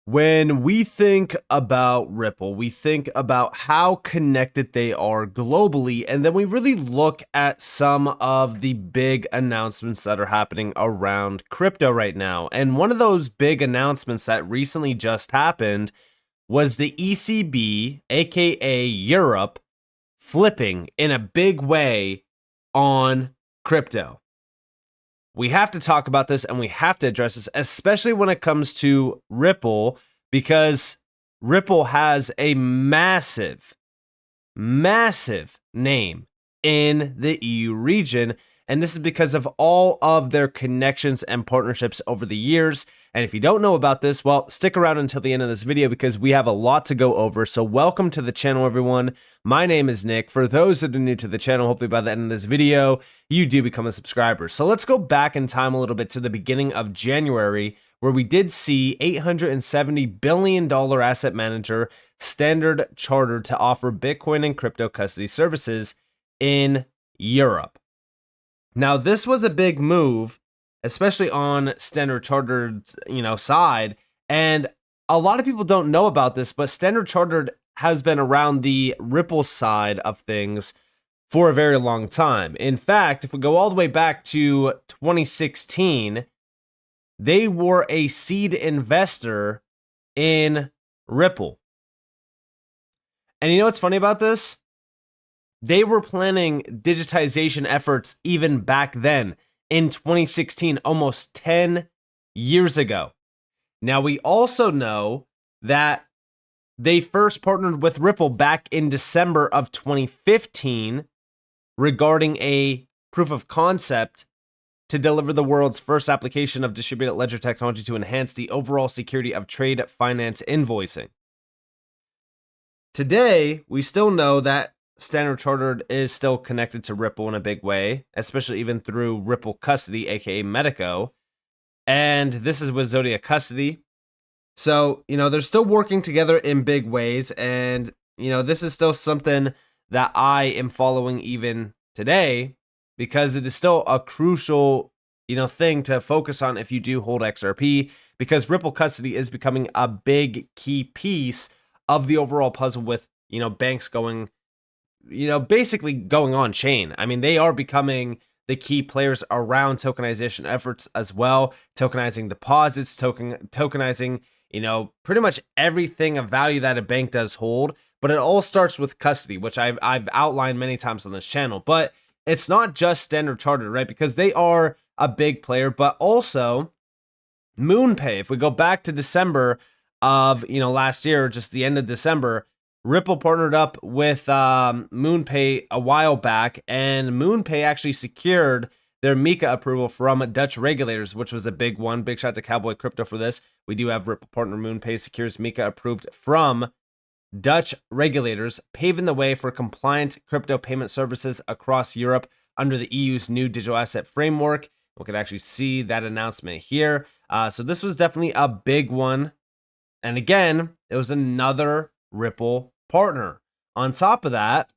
When we think about Ripple, we think about how connected they are globally, and then we really look at some of the big announcements that are happening around crypto right now. And one of those big announcements that recently just happened was the ECB, aka Europe, flipping in a big way on crypto. We have to talk about this and we have to address this, especially when it comes to Ripple, because Ripple has a massive name in the EU region. And this is because of all of their connections and partnerships over the years. And if you don't know about this, well, stick around until the end of this video because we have a lot to go over. So welcome to the channel, everyone. My name is Nick. For those that are new to the channel, hopefully by the end of this video, you do become a subscriber. So let's go back in time a little bit to the beginning of January, where we did see $870 billion asset manager Standard Chartered to offer Bitcoin and crypto custody services in Europe. Now, this was a big move, especially on Standard Chartered's, side. And a lot of people don't know about this, but Standard Chartered has been around the Ripple side of things for a very long time. In fact, if we go all the way back to 2016, they were a seed investor in Ripple. And you know what's funny about this? They were planning digitization efforts even back then in 2016, almost 10 years ago. Now, we also know that they first partnered with Ripple back in December of 2015 regarding a proof of concept to deliver the world's first application of distributed ledger technology to enhance the overall security of trade finance invoicing. Today, we still know that Standard Chartered is still connected to Ripple in a big way, especially even through Ripple Custody, aka Medico. And this is with Zodiac Custody. So, they're still working together in big ways. And, this is still something that I am following even today because it is still a crucial, thing to focus on if you do hold XRP, because Ripple Custody is becoming a big key piece of the overall puzzle with, banks going basically going on chain. I mean, they are becoming the key players around tokenization efforts as well, tokenizing deposits, tokenizing, pretty much everything of value that a bank does hold. But it all starts with custody, which I've outlined many times on this channel. But it's not just Standard Chartered, right? Because they are a big player, but also MoonPay. If we go back to December of, last year, just the end of December, Ripple partnered up with MoonPay a while back, and MoonPay actually secured their MiCA approval from Dutch regulators, which was a big one. Big shout out to Cowboy Crypto for this. We do have Ripple partner MoonPay secures MiCA approved from Dutch regulators, paving the way for compliant crypto payment services across Europe under the EU's new digital asset framework. We could actually see that announcement here. So this was definitely a big one. And again, it was another Ripple partner. On top of that,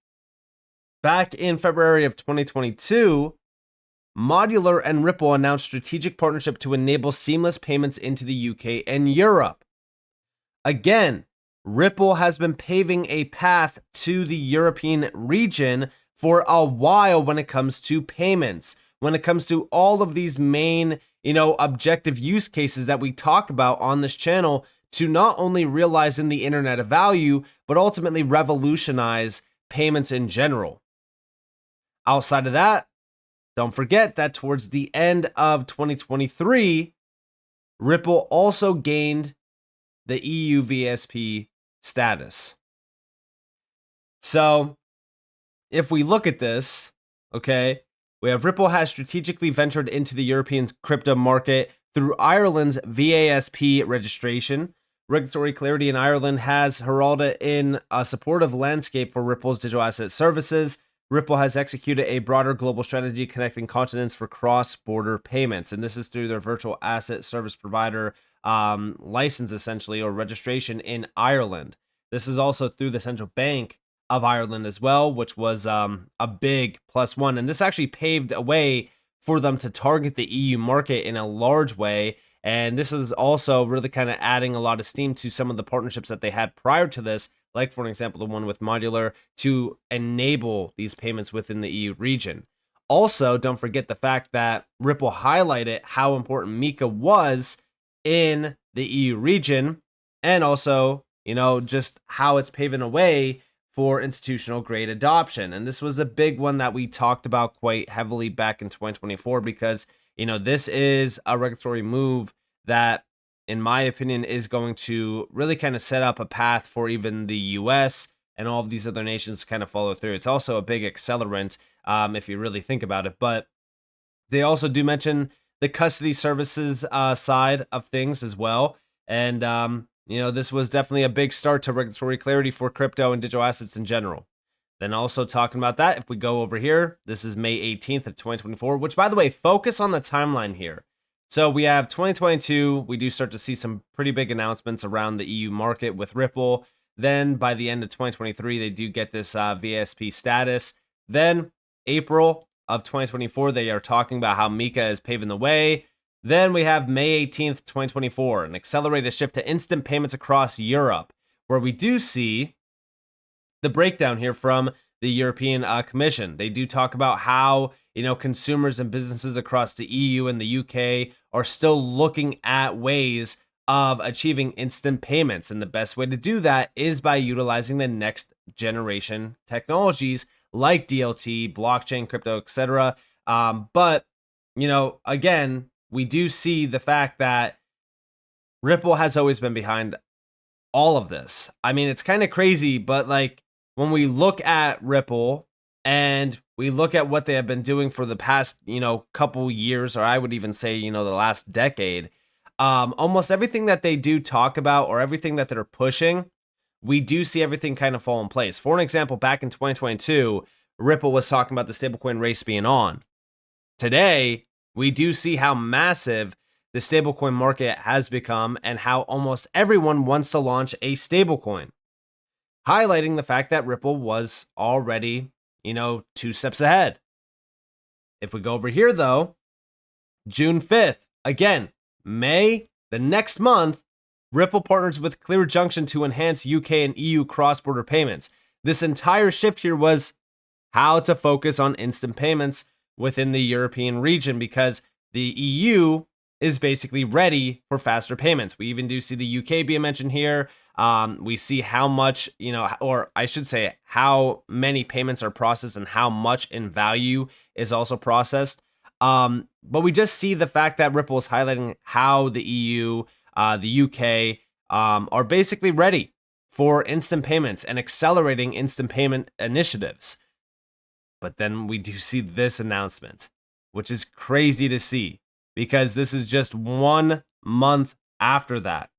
back in February of 2022, Modular and Ripple announced strategic partnership to enable seamless payments into the UK and Europe. Again, Ripple has been paving a path to the European region for a while when it comes to payments, when it comes to all of these main, objective use cases that we talk about on this channel, to not only realize in the internet of value, but ultimately revolutionize payments in general. Outside of that, don't forget that towards the end of 2023, Ripple also gained the EU VSP status. So if we look at this, okay, we have Ripple has strategically ventured into the European crypto market through Ireland's VASP registration. Regulatory clarity in Ireland has heralded in a supportive landscape for Ripple's digital asset services. Ripple has executed a broader global strategy connecting continents for cross-border payments, and this is through their virtual asset service provider license, essentially, or registration in Ireland. This is also through the Central Bank of Ireland as well, which was a big +1, and this actually paved a way for them to target the EU market in a large way And this is also really kind of adding a lot of steam to some of the partnerships that they had prior to this, like, for example, the one with Modular to enable these payments within the EU region. Also, don't forget the fact that Ripple highlighted how important Mika was in the EU region, and also, just how it's paving a way for institutional grade adoption. And this was a big one that we talked about quite heavily back in 2024 because, this is a regulatory move that, in my opinion, is going to really kind of set up a path for even the US and all of these other nations to kind of follow through. It's also a big accelerant if you really think about it. But they also do mention the custody services side of things as well. And, this was definitely a big start to regulatory clarity for crypto and digital assets in general. Then also talking about that, if we go over here, this is May 18th of 2024, which, by the way, focus on the timeline here. So we have 2022, we do start to see some pretty big announcements around the EU market with Ripple. Then by the end of 2023, they do get this VSP status. Then April of 2024, they are talking about how Mika is paving the way. Then we have May 18th, 2024, an accelerated shift to instant payments across Europe, where we do see the breakdown here from the European Commission. They do talk about how, consumers and businesses across the EU and the UK are still looking at ways of achieving instant payments. And the best way to do that is by utilizing the next generation technologies like DLT, blockchain, crypto, etc. But, again, we do see the fact that Ripple has always been behind all of this. I mean, it's kind of crazy, but when we look at Ripple and we look at what they have been doing for the past, couple years, or I would even say, the last decade, almost everything that they do talk about or everything that they're pushing, we do see everything kind of fall in place. For an example, back in 2022, Ripple was talking about the stablecoin race being on. Today, we do see how massive the stablecoin market has become and how almost everyone wants to launch a stablecoin, highlighting the fact that Ripple was already, 2 steps ahead. If we go over here, though, June 5th, again, May, the next month, Ripple partners with Junction to enhance UK and EU cross-border payments. This entire shift here was how to focus on instant payments within the European region because the EU is basically ready for faster payments. We even do see the UK being mentioned here. We see how much, or I should say how many payments are processed and how much in value is also processed. But we just see the fact that Ripple is highlighting how the EU, the UK are basically ready for instant payments and accelerating instant payment initiatives. But then we do see this announcement, which is crazy to see because this is just 1 month after that.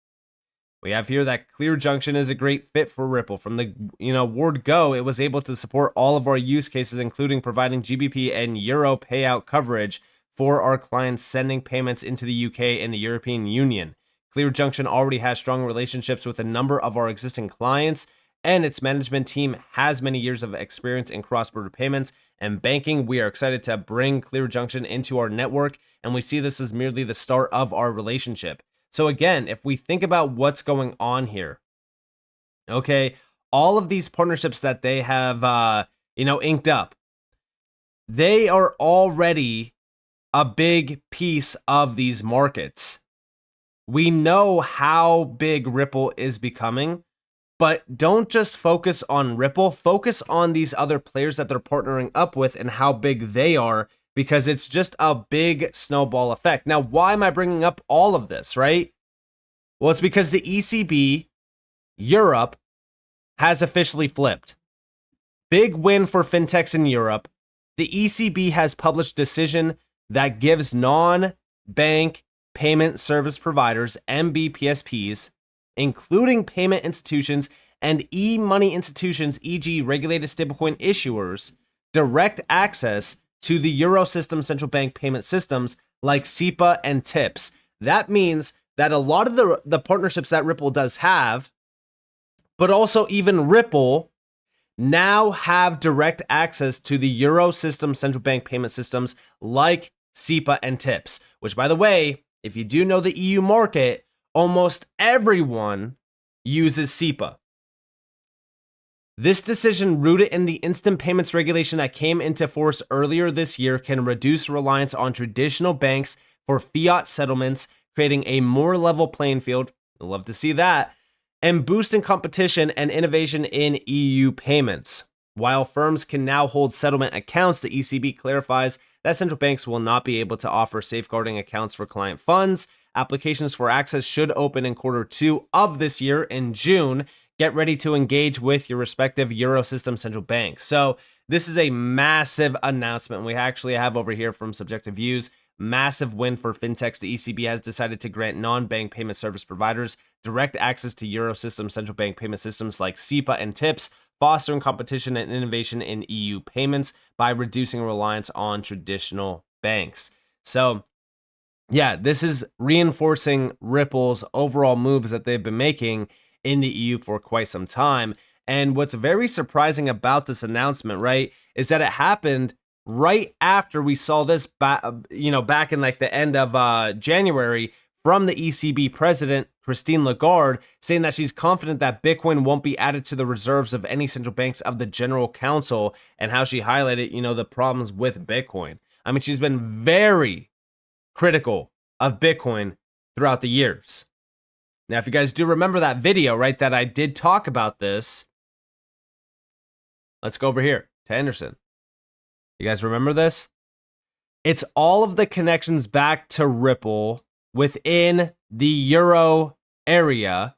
We have here that Junction is a great fit for Ripple. From the word go, it was able to support all of our use cases, including providing GBP and Euro payout coverage for our clients sending payments into the UK and the European Union. Junction already has strong relationships with a number of our existing clients, and its management team has many years of experience in cross-border payments and banking. We are excited to bring Junction into our network, and we see this as merely the start of our relationship. So again, if we think about what's going on here, okay, all of these partnerships that they have, inked up, they are already a big piece of these markets. We know how big Ripple is becoming, but don't just focus on Ripple, focus on these other players that they're partnering up with and how big they are, because it's just a big snowball effect. Now, why am I bringing up all of this, right? Well, it's because the ECB Europe has officially flipped. Big win for fintechs in Europe. The ECB has published decision that gives non-bank payment service providers, MBPSPs, including payment institutions and e-money institutions, e.g. regulated stablecoin issuers, direct access to the Eurosystem central bank payment systems like SEPA and TIPS. That means that a lot of the partnerships that Ripple does have, but also even Ripple, now have direct access to the Eurosystem central bank payment systems like SEPA and TIPS, which, by the way, if you do know the EU market, almost everyone uses SEPA. This decision, rooted in the instant payments regulation that came into force earlier this year, can reduce reliance on traditional banks for fiat settlements, creating a more level playing field. I'd love to see that. And boosting competition and innovation in EU payments. While firms can now hold settlement accounts, the ECB clarifies that central banks will not be able to offer safeguarding accounts for client funds. Applications for access should open in Q2 of this year in June. Get ready to engage with your respective Eurosystem central banks. So this is a massive announcement. We actually have over here from Subjective Views, massive win for fintechs. The ECB has decided to grant non-bank payment service providers direct access to Eurosystem central bank payment systems like SEPA and TIPS, fostering competition and innovation in EU payments by reducing reliance on traditional banks. So yeah, this is reinforcing Ripple's overall moves that they've been making in the EU for quite some time. And what's very surprising about this announcement, right, is that it happened right after we saw this back in like the end of January from the ECB president, Christine Lagarde, saying that she's confident that Bitcoin won't be added to the reserves of any central banks of the General Council, and how she highlighted, the problems with Bitcoin. I mean, she's been very critical of Bitcoin throughout the years. Now, if you guys do remember that video, right, that I did talk about this, let's go over here to Anderson. You guys remember this? It's all of the connections back to Ripple within the Euro area,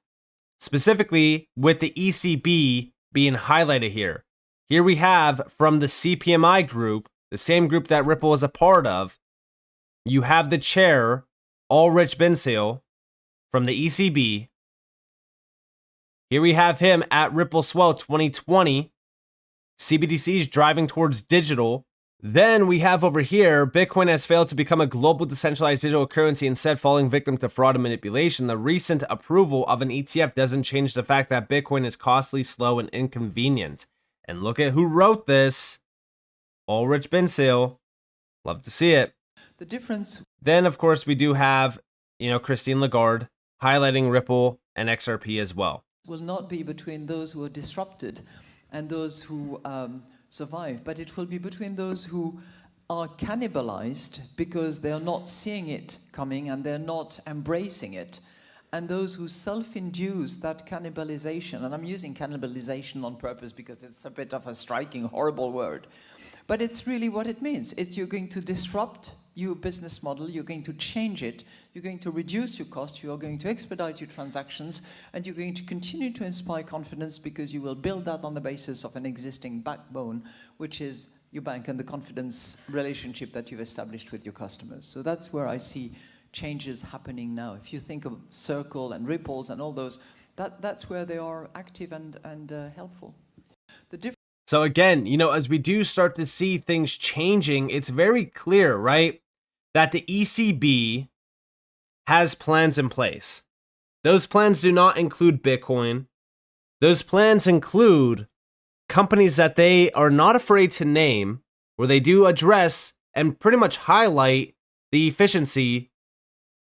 specifically with the ECB being highlighted here. Here we have from the CPMI group, the same group that Ripple is a part of, you have the chair, Ulrich Bensil, from the ECB. Here we have him at Ripple Swell 2020. CBDCs driving towards digital. Then we have over here, Bitcoin has failed to become a global decentralized digital currency, instead falling victim to fraud and manipulation. The recent approval of an ETF doesn't change the fact that Bitcoin is costly, slow, and inconvenient. And look at who wrote this. Ulrich Bensil. Love to see it. The difference. Then, of course, we do have, Christine Lagarde highlighting Ripple and XRP as well. Will not be between those who are disrupted and those who survive, but it will be between those who are cannibalized because they are not seeing it coming and they're not embracing it, and those who self-induce that cannibalization. And I'm using cannibalization on purpose because it's a bit of a striking, horrible word. But it's really what it means. It's you're going to disrupt your business model, you're going to change it, you're going to reduce your cost, you're going to expedite your transactions, and you're going to continue to inspire confidence because you will build that on the basis of an existing backbone, which is your bank and the confidence relationship that you've established with your customers. So that's where I see changes happening now. If you think of Circle and Ripples and all those, that's where they are active and helpful. So again, as we do start to see things changing, it's very clear, right, that the ECB has plans in place. Those plans do not include Bitcoin. Those plans include companies that they are not afraid to name, where they do address and pretty much highlight the efficiency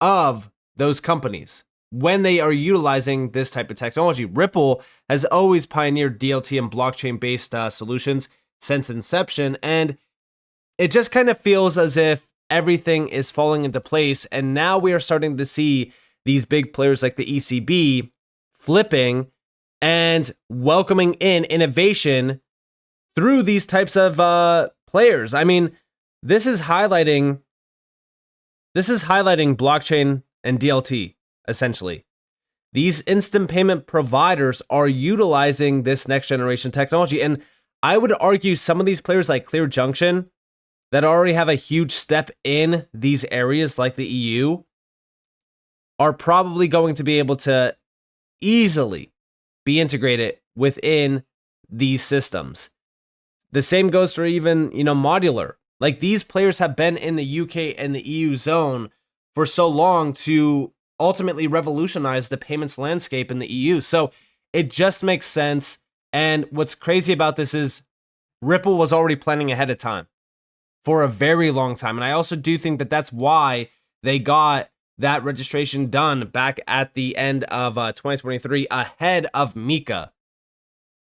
of those companies when they are utilizing this type of technology. Ripple has always pioneered DLT and blockchain-based solutions since inception, and it just kind of feels as if everything is falling into place, and now we are starting to see these big players like the ECB flipping and welcoming in innovation through these types of players. I mean, this is highlighting blockchain and DLT. Essentially, these instant payment providers are utilizing this next generation technology. And I would argue some of these players like Clear Junction that already have a huge step in these areas like the EU are probably going to be able to easily be integrated within these systems. The same goes for even, modular. Like, these players have been in the UK and the EU zone for so long to ultimately revolutionize the payments landscape in the EU. So it just makes sense. And what's crazy about this is Ripple was already planning ahead of time for a very long time. And I also do think that that's why they got that registration done back at the end of 2023 ahead of Mika.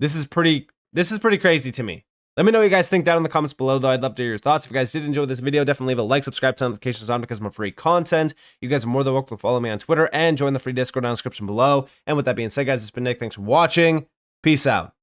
This is pretty crazy to me. Let me know what you guys think down in the comments below, though. I'd love to hear your thoughts. If you guys did enjoy this video, definitely leave a like, subscribe, turn notifications on because of my free content. You guys are more than welcome to follow me on Twitter and join the free Discord down in the description below. And with that being said, guys, it's been Nick. Thanks for watching. Peace out.